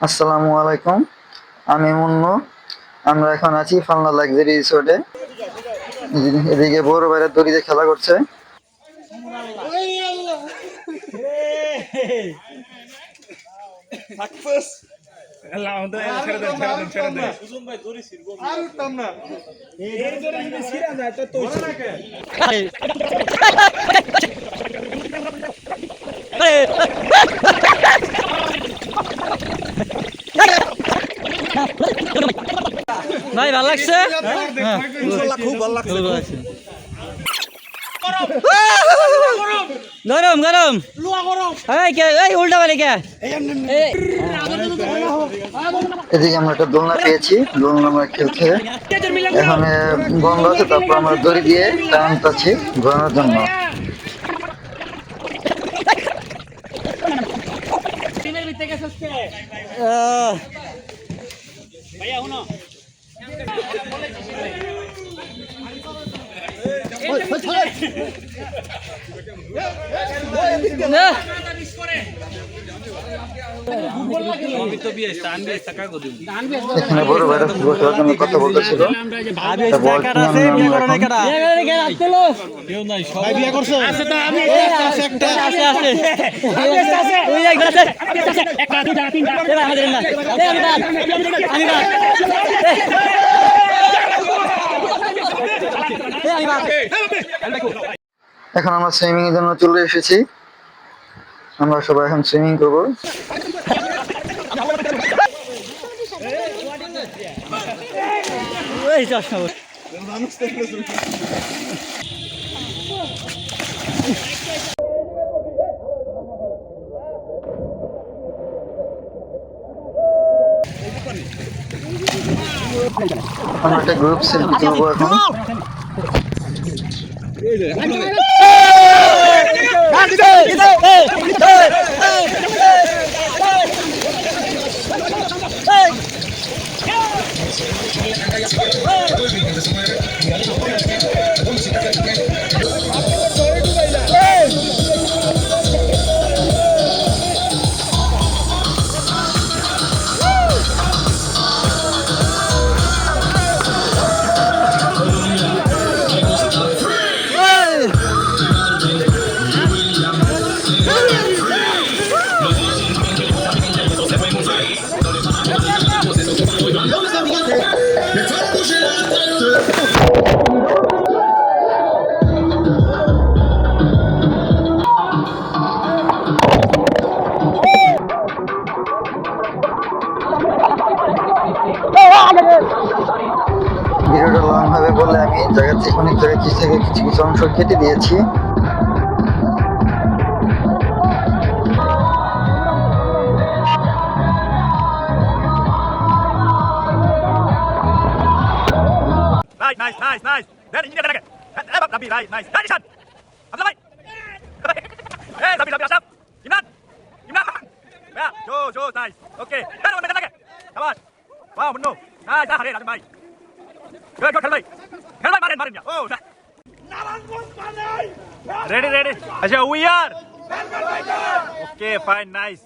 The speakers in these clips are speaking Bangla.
আসসালামু আলাইকুম, আমি মুন্নু। আমরা এখন আছি ফালনা লাক্সারি রিসোর্টে। এদিকে বড় ভাইরা দড়িতে খেলা করছে। ভাই ভালো লাগছে? খুব ভালো লাগছে। গরম গরম এই উল্টা পারে কে? এদিকে আমরা একটা দোলনা পেয়েছি, দোলনা আমরা খেলছে। এখন বন্ধ আছে, তারপর আমরা দড়ি দিয়ে টানতেছি ঘোরানোর জন্য। এখানে বড় ভাইরা ফুটবল খেলার জন্য কথা বলতেছিল। এখন আমরা সুইমিং এর জন্য চলে এসেছি। আমরা সবাই এখন সুইমিং করবো। আমরা একটা গ্রুপ সেলফি তুলবো এখন। ভিডিওটা লং হবে বলে আমি অনেক জায়গায় কিছু কিছু অংশ কেটে দিয়েছি। Nice. Then ini dia. Rabi, nice. Dan Ishan. Abdul Baik. Rabi, Ashraf. Imran. Ya, jo, nice. Okay. Dan medan lagi. Sabar. Wow, benar. Nice, dah hari Abdul Baik. Good, Khalbai. Khalbai marin ya. Oh, dah. Ready. Acha, we are. Okay, fine, nice.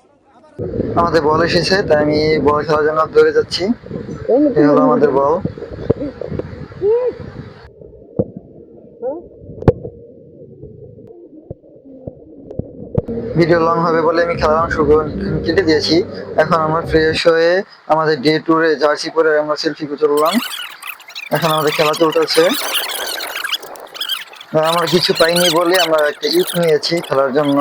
আমাদের বল এসেছে, তাই আমি বল খেলার জন্য দৌড়ে যাচ্ছি। এই হলো আমাদের বল। ভিডিও লং হবে বলে আমি খেলার অংশ কেটে দিয়েছি। এখন আমরা ফ্রেশ হয়ে আমাদের ডে ট্যুরে জার্সি পরে আমরা সেলফি তুললাম। এখন আমাদের খেলা চলতেছে। আমরা কিছু পাইনি বলে আমরা একটা ইট নিয়েছি খেলার জন্য।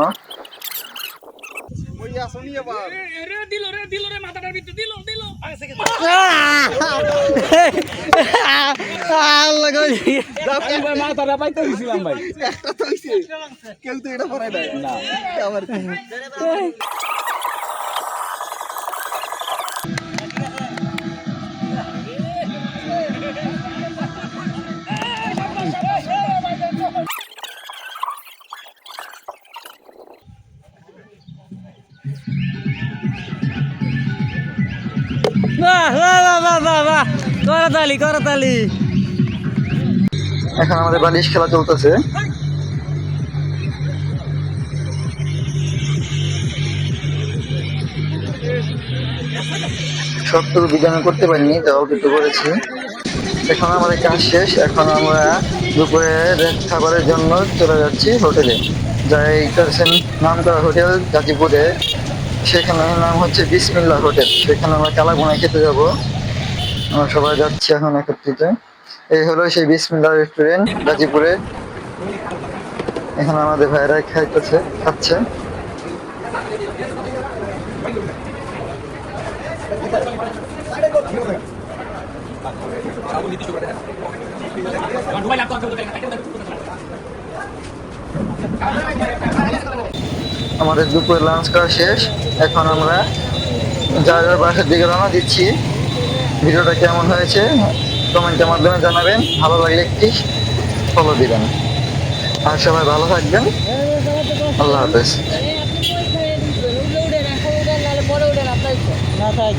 মাথাটা পাইতে দিছিলাম ভাই। কেউ তো এটা পড়ায় দেয় না। বাহ করতালি। এখন আমাদের বালিশ খেলা চলতেছে। সবটুকু ভিডিও আমি করতে পারিনি, তো অল্প একটু করেছি। এখন আমাদের কাজ শেষ, এখন আমরা দুপুরের খাবারের জন্য চলে যাচ্ছি হোটেলে। যাইতেছেন নাম করা হোটেল গাজীপুরে, সেখানে নাম হচ্ছে বিসমিল্লাহ হোটেল। সেখানে আমরা কালাভুনা খেতে যাব। আমরা সবাই যাচ্ছি এখন একত্রিত। এই হলো সেই বিসমিল্লাহ রেস্টুরেন্ট গাজীপুরে। এখানে আমাদের ভাইরা খাচ্ছে। আমাদের দুপুরে লাঞ্চ করা শেষ, এখন আমরা যার যার বাসার দিকে রওনা দিচ্ছি। ভিডিওটা কেমন হয়েছে কমেন্টের মাধ্যমে জানাবেন, ভালো লাগলে একটি ফলো দিবেন। আর সবাই ভালো থাকবেন, আল্লাহ হাফেজ। না থাক,